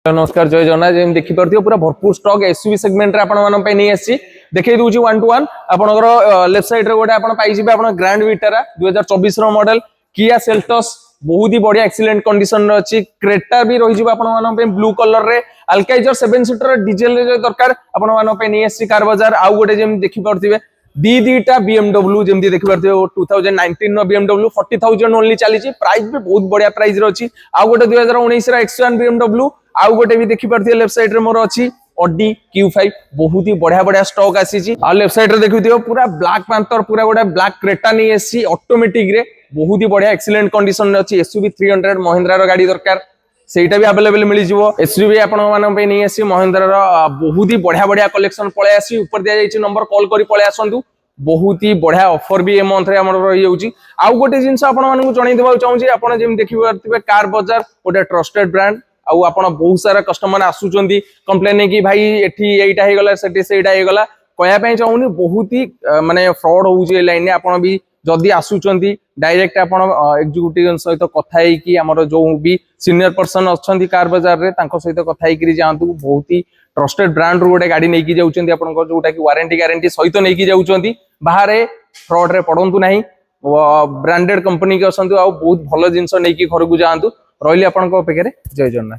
नमस्कार जय जगन्नाथ जमी देखिपे पूरा भरपूर स्टॉक एसयूवी सेगमेंट रे नहीं आसी देखई दूची 1 to 1 आपनकर लेफ्ट साइड रे गोटे आपण पाई जिबे आपण ग्रैंड विटारा 2024 रो मॉडल किया सेल्टोस बहुत ही बढ़िया एक्सीलेंट कंडीशन रे अछि क्रेटा भी रहि जिबे आपण मानन पे ब्लू कलर रे अल्काइजर 7 सीटर डीजल रे दरकार आपण मानन पे नहीं आसी कार बाजार आउ गोटे जेम देखि परथिबे दीटा BMW जेमती देखि परथिबे 2019 रो BMW 40000 ओनली चली प्राइस भी बहुत बढ़िया प्राइस रे अछि आउ गोटे 2019 रो X1 BMW आउ गोटे भी देखि परथिबे लेफ्ट साइड रे मोर अछि Audi Q5 बहुत ही बढ़िया बढ़िया स्टॉक आसी आ लेफ्ट साइड रे देखिथियो पूरा ब्लैक पैंथर पूरा गोटे ब्लैक क्रेटा नहीं आसी ऑटोमेटिक रे बहुत ही बढ़िया एक्सीलेंट कंडीशन रे अछि SUV 300 महिंद्रा रो गाड़ी दरकार सेटा भी अवेलेबल मिल जिवो SUV आपण मानन पे नहीं आसी महिंद्रा रो बहुत ही बढ़िया बढ़िया कलेक्शन पळे आसी ऊपर दिया जायछि नंबर कॉल करी पळे आसंतु बहुत ही बढ़िया ऑफर भी ए मंथ रे हमर रही होउची आउ गोटे जिंस आपण मानन चणै देबा चाहू छी आपण जेम देखि परथिबे कार बाजार गोटे ट्रस्टेड ब्रांड आउ आपण बहुत सारा कस्टमर आसुचंदी कंप्लेन कि भाई एठी एटा हे गला सेठी सेटा हे गला कहया पय चाहूनी बहुत ही माने फ्रॉड होउची ए लाइन ने आपण भी जदी आसुचंदी डायरेक्ट आपण एग्जीक्यूटिव सहित कथा हे कि हमर जो भी सीनियर पर्सन अछंदी कार बाजार रे तांको सहित कथा हे कि जानतु बहुत ही ट्रस्टेड ब्रांड रो गोटे गाड़ी नै कि जाउचंदी आपण को जोटा कि वारंटी गारंटी सहित नै कि जाउचंदी बाहर फ्रॉड रे पडंतु नाही ब्रांडेड कंपनी के असंतु आ बहुत भलो जिंस नै कि घर को जानतु रहिली आपण को अपेक्षा रे जय जगन्नाथ।